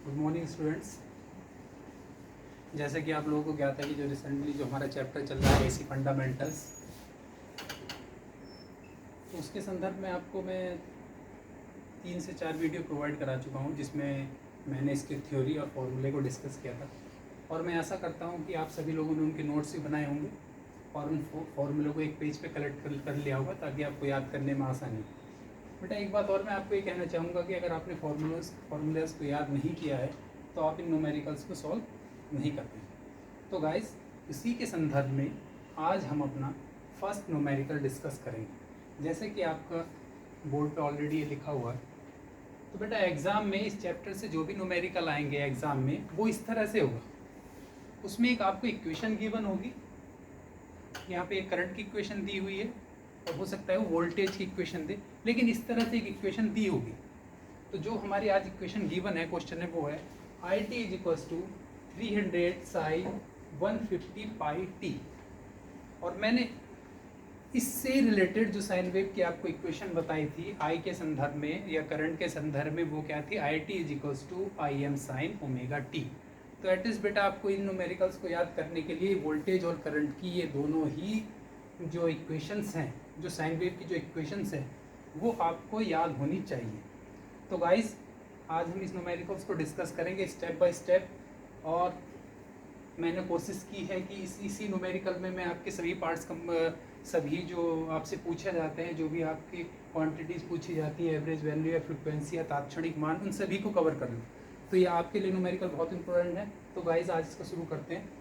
Good morning students. जैसे कि आप लोगों को ज्ञात है कि जो रिसेंटली जो हमारा चैप्टर चल रहा है एसी फंडामेंटल्स, तो उसके संदर्भ में आपको मैं 3 से 4 वीडियो प्रोवाइड करा चुका हूं, जिसमें मैंने इसके थ्योरी और फॉर्मूले को डिस्कस किया था। और मैं ऐसा करता हूं कि आप सभी लोगों ने उनके नोट्स भी बनाए होंगे और उन फॉर्मूलों को एक पेज पे कलेक्ट कर लिया होगा, ताकि आपको याद करने में आसानी हो। बेटा एक बात और मैं आपको ये कहना चाहूँगा कि अगर आपने फार्मूलाज को याद नहीं किया है तो आप इन न्यूमेरिकल्स को सॉल्व नहीं कर पाएंगे। तो गाइस, इसी के संदर्भ में आज हम अपना फर्स्ट न्यूमेरिकल डिस्कस करेंगे। जैसे कि आपका बोर्ड पे ऑलरेडी ये लिखा हुआ है, तो बेटा एग्ज़ाम में इस चैप्टर से जो भी न्यूमेरिकल आएंगे एग्ज़ाम में, वो इस तरह से होगा। उसमें एक आपको इक्वेशन गिवन होगी, यहाँ पे एक करंट की इक्वेशन दी हुई है, और हो सकता है वो वोल्टेज की इक्वेशन दे, लेकिन इस तरह से एक इक्वेशन दी होगी। तो जो हमारी आज इक्वेशन गिवन है, क्वेश्चन है, वो है I T is equals to 300 sine 150 pi T. और मैंने इससे रिलेटेड जो साइन वेव की आपको इक्वेशन बताई थी आई के संदर्भ में या करंट के संदर्भ में, वो क्या थी? I T is equals to I M sine omega T. तो एटलीस्ट बेटा आपको इन न्यूमेरिकल्स को याद करने के लिए वोल्टेज और करंट की ये दोनों ही जो इक्वेशंस हैं, जो साइन वेव की जो इक्वेशंस हैं, वो आपको याद होनी चाहिए। तो गाइस, आज हम इस न्यूमेरिकल्स को डिस्कस करेंगे स्टेप बाय स्टेप। और मैंने कोशिश की है कि इसी न्यूमेरिकल में मैं आपके सभी पार्ट्स सभी जो आपसे पूछे जाते हैं, जो भी आपकी क्वांटिटीज़ पूछी जाती है, एवरेज वैल्यू या फ्रिक्वेंसी या तात्क्षणिक मान, उन सभी को कवर कर लूँ। तो ये आपके लिए न्यूमेरिकल बहुत इंपॉर्टेंट है। तो गाइस, आज इसको शुरू करते हैं।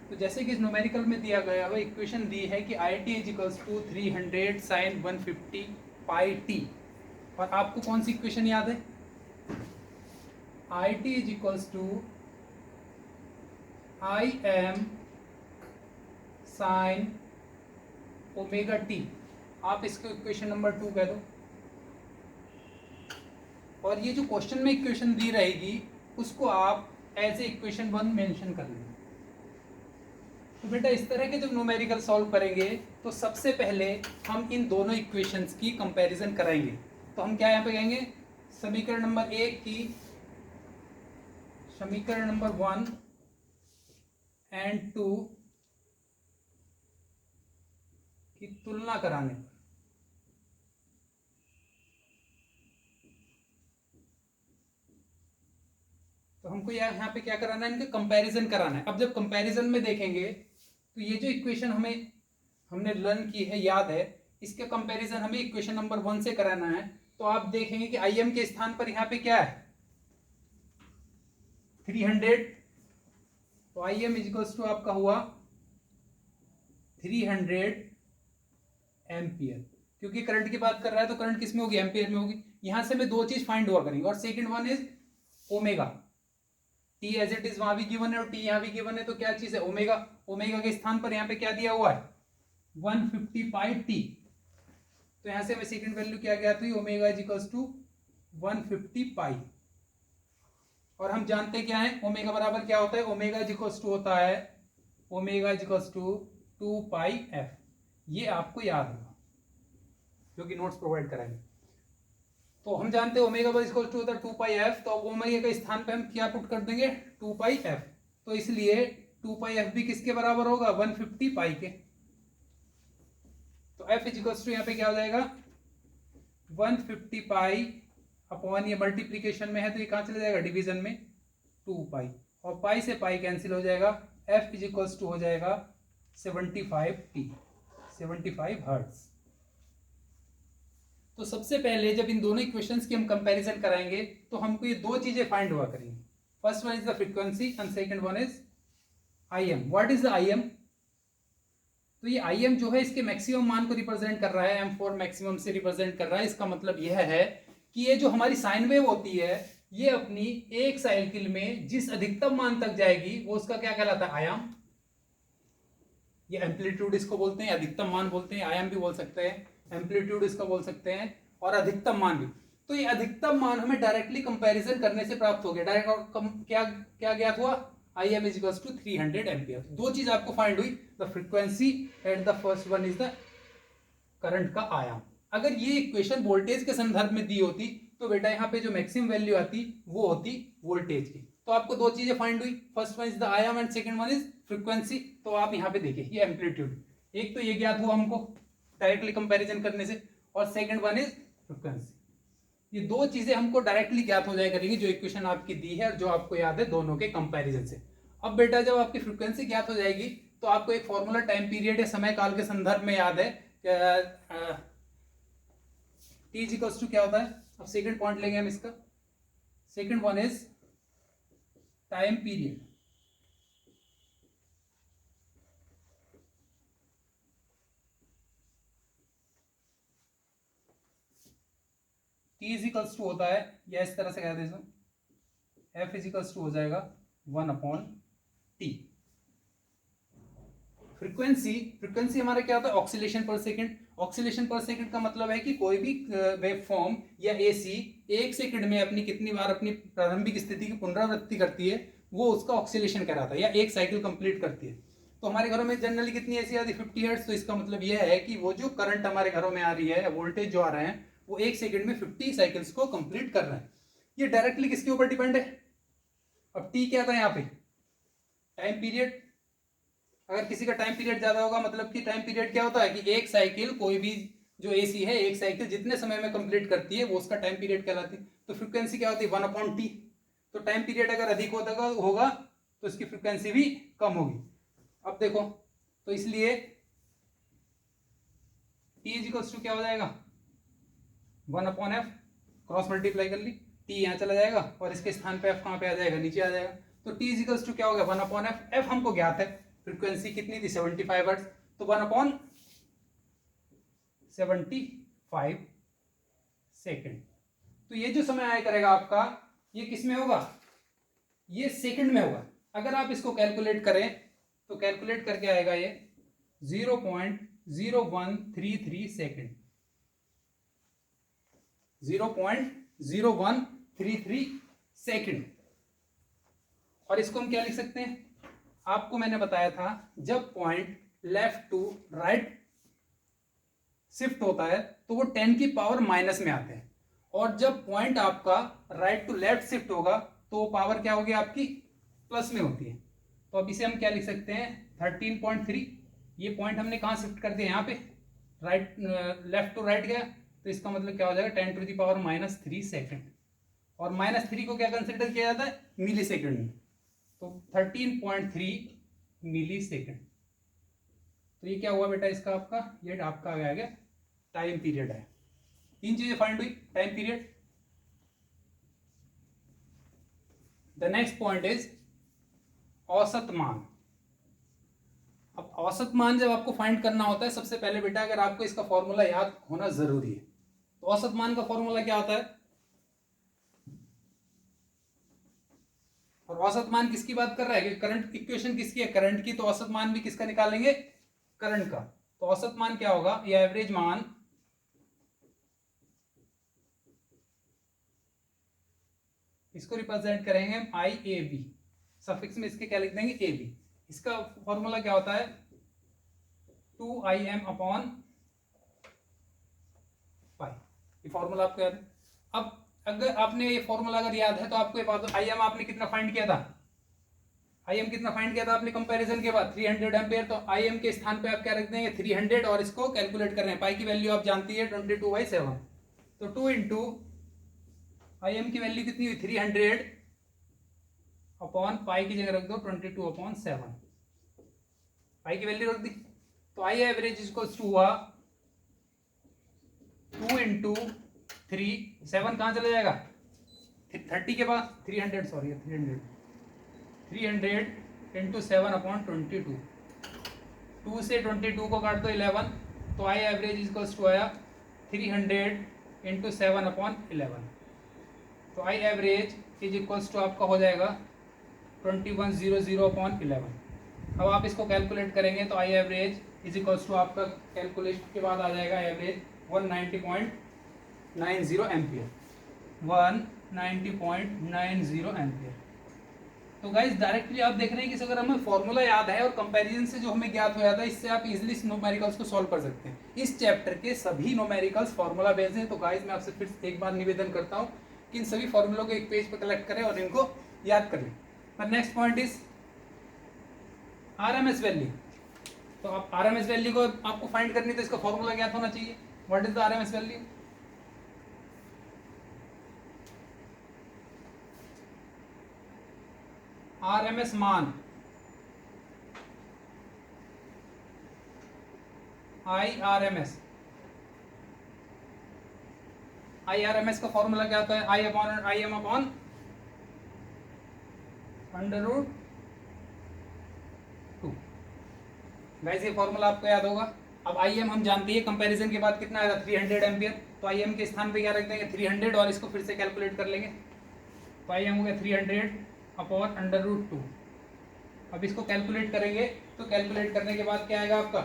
तो जैसे कि इस न्यूमेरिकल में दिया गया हुआ इक्वेशन दी है कि I T is equals to 300 sine 150 pi T. और आपको कौन सी इक्वेशन याद है? I T is equals to I M sine omega T. आप इसको इक्वेशन नंबर 2 कह दो। और ये जो क्वेश्चन में इक्वेशन दी रहेगी, उसको आप एज ए इक्वेशन 1 मेंशन कर लेंगे। तो बेटा इस तरह के जब न्यूमेरिकल सॉल्व करेंगे, तो सबसे पहले हम इन दोनों इक्वेशंस की कंपैरिजन कराएंगे। तो हम क्या यहाँ पे कहेंगे? समीकरण नंबर 1 की समीकरण नंबर 1 एंड 2 की तुलना कराने पर तो हमको यहाँ पे क्या कराना है? इनका कंपैरिजन कराना है। अब जब कंपैरिजन में देखेंगे, तो ये जो इक्वेशन हमने लर्न की है, याद है, इसके कंपैरिजन हमें इक्वेशन नंबर 1 से कराना है। तो आप देखेंगे कि आई एम के स्थान पर यहाँ पे क्या है? 300। तो आई एम इजिकल्स टू आपका हुआ 300 एम्पियर। क्योंकि करंट की बात कर रहा है, तो करंट किस में होगी? एम्पियर में होगी। यहां से मैं दो चीज फाइंड हुआ करेंगे, और second one is omega T as it is, वहां भी गिवन है और टी यहां भी गिवन है। तो क्या चीज है? ओमेगा। ओमेगा के स्थान पर यहाँ पे क्या दिया हुआ है? 150 पाई टी। तो यहां से हमें सेकंड वैल्यू क्या ज्ञात हुई? ओमेगा इज इक्वल्स टू 150 पाई। और हम जानते क्या है? ओमेगा बराबर क्या होता है? ओमेगा इज इक्वल्स टू होता है omega is equals to 2 pi F. ये आपको याद होगा, जो कि नोट्स प्रोवाइड कराएंगे। तो हम जानते हैं ओमेगा इज इक्वल्स टू होता है 2 पाई एफ। तो अब ओमेगा के स्थान पे हम क्या पुट कर देंगे? 2 पाई एफ। तो इसलिए 2 पाई एफ भी किसके बराबर होगा? 150 पाई के। तो एफ इज इक्वल्स टू यहाँ पे क्या हो जाएगा? 150 पाई अपॉन, ये मल्टीप्लीकेशन में है तो ये कहां चले जाएगा? डिवीजन में 2 पाई, और पाई से पाई कैंसिल हो जाएगा। एफ इज इक्वल्स टू हो जाएगा 75 टी, 75 हर्ट्ज। तो सबसे पहले जब इन दोनों इक्वेशंस की हम कंपैरिजन कराएंगे, तो हमको ये दो चीजें फाइंड हुआ करेंगी। First one is the frequency and second one is I am. What is the I am? तो ये आई एम जो है, इसके मैक्सिमम मान को रिप्रेजेंट कर रहा है, M4 मैक्सिमम से रिप्रेजेंट कर रहा है। इसका मतलब यह है कि ये जो हमारी साइन वेव होती है, ये अपनी एक साइकिल में जिस अधिकतम मान तक जाएगी, वो उसका क्या कहलाता है? आयाम। ये एम्पलीट्यूड इसको बोलते हैं, अधिकतम मान बोलते हैं, आयाम भी बोल सकते हैं, एम्पलीट्यूड इसको बोल सकते हैं, और अधिकतम मान भी। तो ये अधिकतम मान हमें डायरेक्टली कंपैरिजन करने से प्राप्त हो गया। डायरेक्ट क्या क्या ज्ञात हुआ? I M is equals to 300 ampere. दो चीज आपको फाइंड हुई, the frequency and the first one is the current का आयाम। अगर ये इक्वेशन वोल्टेज के संदर्भ में दी होती, तो बेटा यहाँ पे जो मैक्सिमम वैल्यू आती, वो होती वोल्टेज की। तो आपको दो चीजें फाइंड हुई, फर्स्ट वन इज द आयाम and second one is frequency. तो आप यहाँ पे देखिए ये एम्पलीट्यूड, एक तो ये ज्ञात हुआ हमको डायरेक्टली कंपैरिजन करने से, और सेकंड वन इज फ्रीक्वेंसी। ये दो चीजें हमको डायरेक्टली ज्ञात हो जाए करेंगी जो इक्वेशन आपकी दी है और जो आपको याद है दोनों के कंपैरिजन से। अब बेटा जब आपकी फ्रीक्वेंसी ज्ञात हो जाएगी तो आपको एक फॉर्मूला टाइम पीरियड या समय काल के संदर्भ में याद है, टी इज इक्वल्स टू क्या होता है। अब सेकंड पॉइंट लेंगे हम इसका, second one is time period. T is equals to होता है, या इस तरह से कह दे एफ इज इक्वल्स टू हो जाएगा 1/t। फ्रीक्वेंसी, फ्रीक्वेंसी हमारा क्या होता है, ऑक्सीलेशन पर सेकंड। ऑक्सीलेशन पर सेकंड का मतलब है कि कोई भी वेव फॉर्म या एसी एक सेकंड में अपनी कितनी बार अपनी प्रारंभिक स्थिति की पुनरावृत्ति करती है, वो उसका ऑक्सीलेशन कहलाता है, या एक साइकिल कंप्लीट करती है। तो हमारे घरों में जनरली कितनी एसी आती है, 50 हर्ट्ज। तो इसका मतलब यह है कि वो जो करंट हमारे घरों में आ रही है, वोल्टेज जो आ रहे हैं, वो एक सेकंड में 50 साइकिल्स को कंप्लीट कर रहे हैं। ये डायरेक्टली किसके ऊपर डिपेंड है। अब टी क्या था यहाँ पे, टाइम पीरियड। अगर किसी का टाइम पीरियड ज्यादा होगा मतलब कि टाइम पीरियड क्या होता है कि एक साइकिल, कोई भी जो एसी है, एक साइकिल जितने समय में कंप्लीट करती है वो उसका टाइम पीरियड कहलाती है। तो फ्रीक्वेंसी क्या होती है, 1/t। तो टाइम पीरियड अगर अधिक होगा तो इसकी फ्रीक्वेंसी भी कम होगी। अब देखो, तो इसलिए टी इज इक्वल्स टू क्या हो जाएगा, 1/f, क्रॉस मल्टीप्लाई कर ली, टी यहाँ चला जाएगा और इसके स्थान पे एफ कहाँ पे आ जाएगा, नीचे आ जाएगा। तो टी इज इक्वल्स टू क्या हो गया, 1/f। एफ हमको ज्ञात है, फ्रीक्वेंसी कितनी थी, 75 हर्ट्ज। तो 1/75 सेकेंड। तो ये जो समय आया करेगा आपका, ये किस में होगा, ये सेकंड में होगा। अगर आप इसको कैलकुलेट करें तो कैलकुलेट करके आएगा ये 0.0133 सेकेंड, 0.0133 सेकेंड। और इसको हम क्या लिख सकते हैं, आपको मैंने बताया था जब point left to right shift होता है तो वो 10 की पावर माइनस में आते हैं, और जब पॉइंट आपका राइट टू लेफ्ट शिफ्ट होगा तो वो पावर क्या होगी आपकी, प्लस में होती है। तो अब इसे हम क्या लिख सकते हैं, 13.3। ये पॉइंट हमने कहाँ शिफ्ट कर दिया, यहाँ पे राइट, लेफ्ट टू राइट गया, तो इसका मतलब क्या हो जाएगा, 10⁻³ सेकेंड। और -3 को क्या कंसिडर किया जाता है, मिली सेकेंड में। तो 13.3 मिली सेकेंड। तो ये क्या हुआ बेटा इसका, आपका ये आपका आ गया टाइम पीरियड है। तीन चीजें फाइंड हुई, time period. The next point is औसत मान। अब औसत मान जब आपको फाइंड करना होता है, सबसे पहले बेटा अगर आपको इसका फॉर्मूला याद होना जरूरी है। तो औसत मान का फॉर्मूला क्या होता है, और औसत मान किसकी बात कर रहा है, कि करंट इक्वेशन किसकी है, करंट की। तो औसत मान भी किसका निकालेंगे, करंट का। तो औसत मान क्या होगा, ये एवरेज मान इसको रिप्रेजेंट करेंगे हम IAB, सफिक्स में इसके क्या लिख देंगे, AB। इसका फॉर्मूला क्या होता है, 2Im/π। ये फॉर्मूला आपको याद है। अब अगर आपने ये फॉर्मूला अगर याद है तो आपको ये बात, IM आपने कितना फाइंड किया था, IM कितना फाइंड किया था आपने कंपैरिजन के बाद, 300 एम्पियर। तो IM के स्थान पे आप क्या रख देंगे, 300, और इसको कैलकुलेट कर रहे हैं। पाई की वैल्यू आप जानती है 22/7। तो 2 इंटू IM की वैल्यू कितनी हुई, 300/π की जगह रख दो 22/7, पाई की वैल्यू रख दी। तो आई एवरेज इसको हुआ 2 इंटू 3, 7 कहाँ चला जाएगा, 30 के पास, 300 सॉरी 300 इंटू 7/22। 2 से 22 को काट दो 11, तो आई एवरेज इसको आया 300 इंटू 7/11। तो I average is equals to आपका हो जाएगा 2100/11। अब आप इसको कैलकुलेट करेंगे तो I average is equals to आपका कैलकुलेशन के बाद आ जाएगा एवरेज 190.90 एम्पियर, 190.90 एम्पियर। तो गाइज डायरेक्टली आप देख रहे हैं कि अगर हमें फॉर्मूला याद है और कंपैरिजन से जो हमें ज्ञात हो जाता है, इससे आप इजीली न्यूमेरिकल्स को सॉल्व कर सकते हैं। इस चैप्टर के सभी न्यूमेरिकल्स फॉर्मूला बेस्ड हैं। तो गाइज मैं आपसे फिर एक बार निवेदन करता हूँ कि इन सभी फॉर्मूलों को एक पेज पर कलेक्ट करें और इनको याद कर लें। पर next point is RMS value. तो आप आरएमएस वैल्यू को आपको फाइंड करनी, तो इसका फॉर्मूला क्या होना चाहिए? What is the RMS value? RMS मान आईआरएमएस। आईआरएमएस का फॉर्मूला क्या होता है? I am upon √2। गाइस ये फॉर्मूला आपको याद होगा। अब आई एम हम जानते हैं, कंपैरिजन के बाद कितना आएगा? 300 एम्पियर। तो आई एम के स्थान पे क्या रख देंगे? 300, और इसको फिर से कैलकुलेट कर लेंगे। तो आई एम हो गया 300 अपॉन √2। अब इसको कैलकुलेट करेंगे, तो कैलकुलेट करने के बाद क्या आएगा आपका?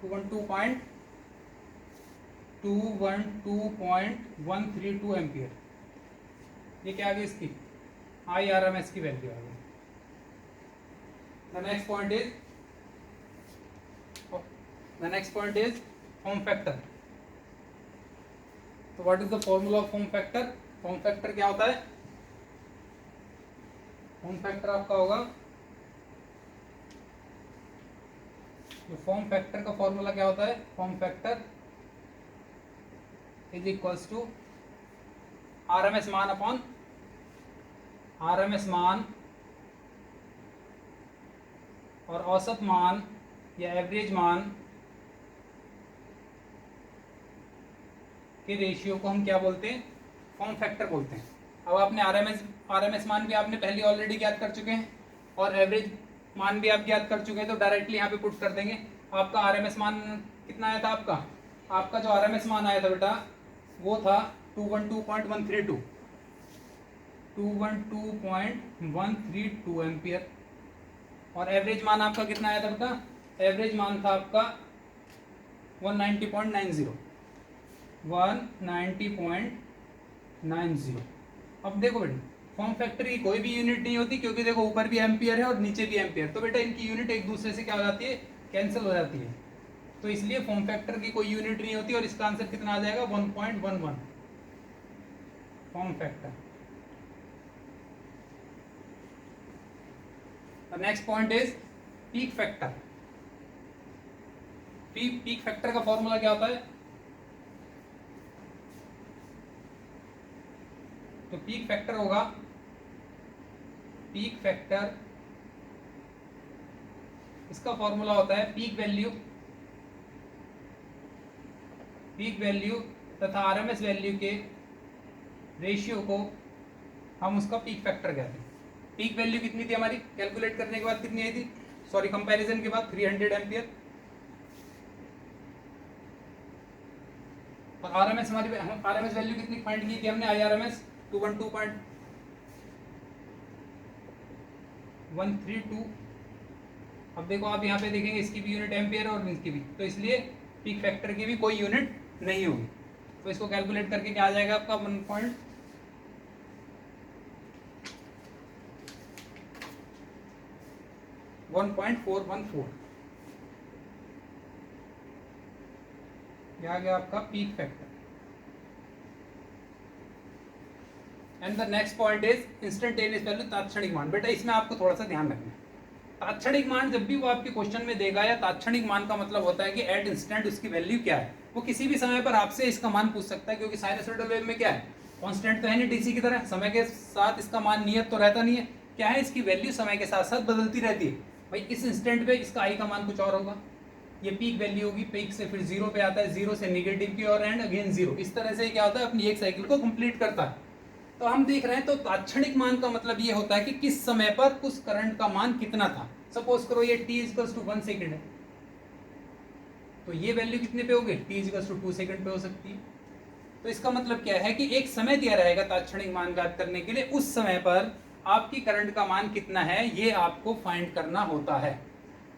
212.132 एम्पियर। ये क्या आ गई इसकी? आईआरएमएस की वैल्यू आ गई। The next point is form factor. तो what is the formula of form factor? Form factor क्या होता है? फॉर्म फैक्टर आपका होगा, जो फॉर्म फैक्टर का फॉर्मूला क्या होता है? Form factor is equals to RMS मान अपॉन आरएमएस मान और औसत मान या एवरेज मान के रेशियो को हम क्या बोलते हैं? फॉर्म फैक्टर बोलते हैं। अब आपने आरएमएस मान भी आपने पहले ऑलरेडी ज्ञात कर चुके हैं, और एवरेज मान भी आप ज्ञात कर चुके हैं। तो डायरेक्टली यहाँ पे पुट कर देंगे। आपका आरएमएस मान कितना आया था? आपका जो आरएमएस मान आया था बेटा, वो था 212.132 एम्पियर। और एवरेज मान आपका कितना आया था बेटा? एवरेज मान था आपका 190.90। अब देखो बेटा, फॉर्म फैक्टर की कोई भी यूनिट नहीं होती, क्योंकि देखो ऊपर भी एम्पियर है और नीचे भी एम्पियर। तो बेटा इनकी यूनिट एक दूसरे से क्या हो जाती है? कैंसिल हो जाती है। तो इसलिए फॉर्म फैक्टर की कोई यूनिट नहीं होती, और इसका आंसर कितना आ जाएगा? 1.11 form factor. Next point is peak factor. Peak factor का फॉर्मूला क्या होता है? तो पीक फैक्टर होगा, पीक फैक्टर इसका फॉर्मूला होता है पीक वैल्यू तथा आरएमएस वैल्यू के रेशियो को हम उसका पीक फैक्टर कहते हैं। पीक वैल्यू कितनी थी हमारी? कैलकुलेट करने के बाद कितनी आई थी? सॉरी, कंपैरिजन के बाद 300 एम्पियर। और आरएमएस आरएमएस वैल्यू कितनी फाइंड की थी हमने? आईआरएमएस 212.132। अब देखो आप यहाँ पे देखेंगे, इसकी भी यूनिट एम्पियर और इसकी भी, तो इसलिए पीक फैक्टर की भी कोई यूनिट नहीं होगी। तो इसको कैलकुलेट करके क्या आ जाएगा आपका? 1.414। आ गया आपका peak factor. And the next point is instantaneous value, तात्क्षणिक मान। बेटा इसमें आपको थोड़ा सा ध्यान रखना है। तात्क्षणिक मान जब भी वो आपके क्वेश्चन में देगा, या तात्क्षणिक मान का मतलब होता है कि एट इंस्टेंट उसकी वैल्यू क्या है। वो किसी भी समय पर आपसे इसका मान पूछ सकता है, क्योंकि साइनसॉइडल वेव में क्या है? कांस्टेंट तो है नहीं डीसी की तरह, समय के साथ इसका मान नियत तो रहता नहीं है। क्या है? इसकी वैल्यू समय के साथ साथ बदलती रहती है। भाई इस इंस्टेंट पे इसका आई का मान कुछ और होगा, ये पीक वैल्यू होगी, पीक से फिर जीरो पे आता है, जीरो से नेगेटिव की ओर एंड अगेन जीरो। इस तरह से क्या होता है? अपनी एक साइकिल को कंप्लीट करता है। तो हम देख रहे हैं, तो तात्क्षणिक मान का मतलब ये होता है कि किस समय पर उस करंट का मान कितना था। सपोज करो ये t = 1 सेकेंड है, तो ये वैल्यू कितने पे होगी? t = 2 सेकेंड पे हो सकती है। तो इसका मतलब क्या है कि एक समय दिया रहेगा तात्क्षणिक मान ज्ञात करने के लिए, उस समय पर आपकी करंट का मान कितना है ये आपको फाइंड करना होता है।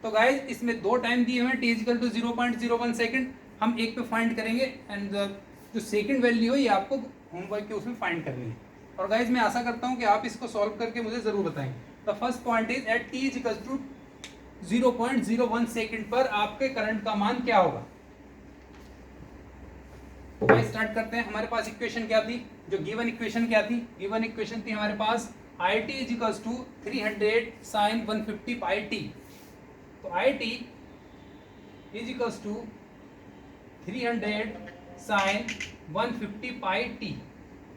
तो गाइस इसमें दो टाइम दिए हुए हैं, t = 0.01 सेकेंड, हम एक पे फाइंड करेंगे, एंड जो सेकेंड वैल्यू है ये आपको होमवर्क के उसमें फाइंड करनी है। और गाइस मैं आशा करता हूँ कि आप इसको सॉल्व करके मुझे जरूर बताएंगे। The first point is at t = 0.01 second पर आपके करंट का मान क्या होगा। स्टार्ट करते हैं। हमारे पास इक्वेशन क्या थी? जो गिवन इक्वेशन क्या थी? गिवन इक्वेशन थी हमारे पास I T is equals to 300 sine 150 pi T. तो I T is equals to 300 sine 150 pi T.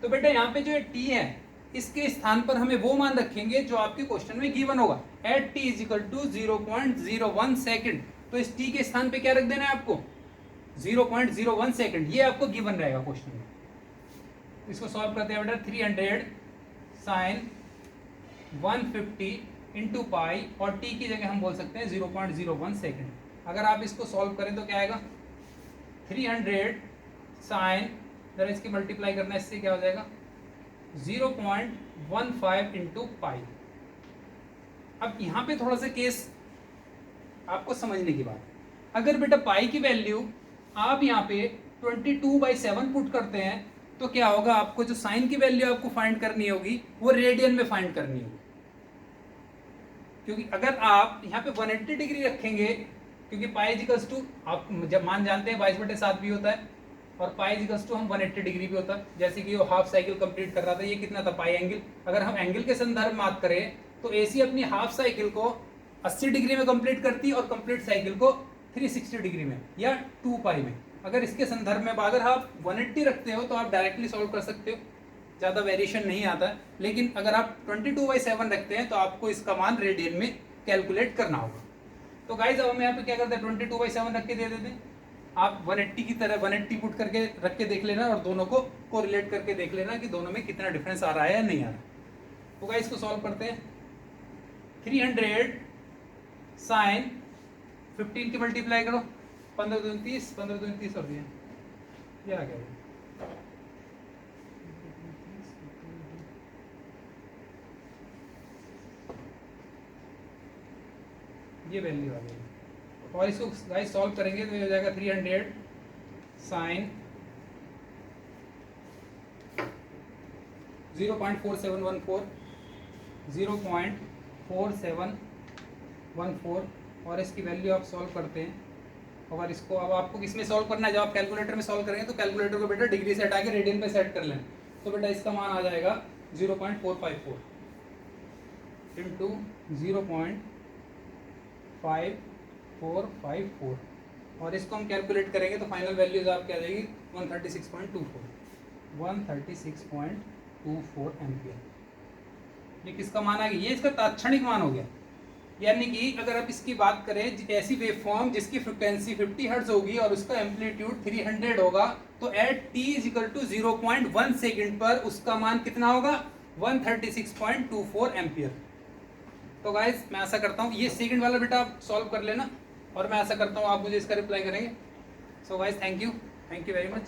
तो बेटा यहाँ पे जो टी है इसके स्थान पर हमें वो मान रखेंगे जो आपके क्वेश्चन में गिवन होगा। At T is equal to 0.01 second. तो इस टी के स्थान पे क्या रख देना है आपको? 0.01 सेकेंड। ये आपको गिवन रहेगा क्वेश्चन में। इसको सॉल्व करते हैं बेटा। 300 साइन 150 इंटू पाई और टी की जगह हम बोल सकते हैं 0.01 सेकेंड। अगर आप इसको सॉल्व करें तो क्या आएगा? 300 साइन, जरा इसकी मल्टीप्लाई करना है, इससे क्या हो जाएगा? 0.15 इंटू पाई। अब यहाँ पे थोड़ा सा केस आपको समझने की बात। अगर बेटा पाई की वैल्यू आप यहाँ पे 22/7 पुट करते हैं तो क्या होगा? आपको जो साइन की वैल्यू आपको फाइंड करनी होगी वो रेडियन में फाइंड करनी होगी। क्योंकि अगर आप यहाँ पे 180 डिग्री रखेंगे, क्योंकि पाई इजिकल्स टू आप जब मान जानते हैं 22/7 भी होता है और पाई इजिकल्स टू हम 180 डिग्री भी होता है। जैसे कि वो हाफ साइकिल कंप्लीट कर रहा था, ये कितना था? पाई एंगल। अगर हम एंगल के संदर्भ में बात करें तो एसी अपनी हाफ साइकिल को 80 डिग्री में कंप्लीट करती है और कंप्लीट साइकिल को 360 डिग्री में या 2 पाई में। अगर इसके संदर्भ में अगर आप 180 रखते हो तो आप डायरेक्टली सॉल्व कर सकते हो, ज़्यादा वेरिएशन नहीं आता है। लेकिन अगर आप 22/7 रखते हैं तो आपको इसका मान रेडियन में कैलकुलेट करना होगा। तो गाइज अब हम यहाँ पे क्या करते हैं? 22/7 रख के दे देते हैं। आप 180 की तरह 180 पुट करके रख के देख लेना और दोनों को कोरिलेट करके देख लेना कि दोनों में कितना डिफरेंस आ रहा है या नहीं आ रहा। तो गाइज इसको सॉल्व करते हैं। 300 साइन 15 की मल्टीप्लाई करो, 15 दूनी 30, 15 दूनी 30 और दिया, ये आ गया। ये वैल्यू आ गई और इसको गाइस सॉल्व करेंगे तो ये हो जाएगा 300 साइन 0.4714 0.4714 और इसकी वैल्यू आप सॉल्व करते हैं। और इसको अब आपको किस में सॉल्व करना है? जब आप कैलकुलेटर में सॉल्व करेंगे तो कैलकुलेटर को बेटा डिग्री से हटा के रेडियन पे सेट कर लें। तो बेटा इसका मान आ जाएगा 0.454 इंटू 0.5454 और इसको हम कैलकुलेट करेंगे तो फाइनल वैल्यूज आपकी आ जाएगी 136.24 एम्पियर। ये किसका मान आ गया? ये इसका तात्क्षणिक मान हो गया। यानी कि अगर आप इसकी बात करें ऐसी वेवफॉर्म जिसकी फ्रिक्वेंसी 50 हर्ट्ज होगी और उसका एम्पलीट्यूड 300 होगा तो at t is equal to 0.1 second पर उसका मान कितना होगा? 136.24 एम्पियर। तो गाइज मैं आशा करता हूँ ये सेकंड वाला बेटा आप सॉल्व कर लेना और मैं आशा करता हूँ आप मुझे इसका रिप्लाई करेंगे। So guys thank you very much.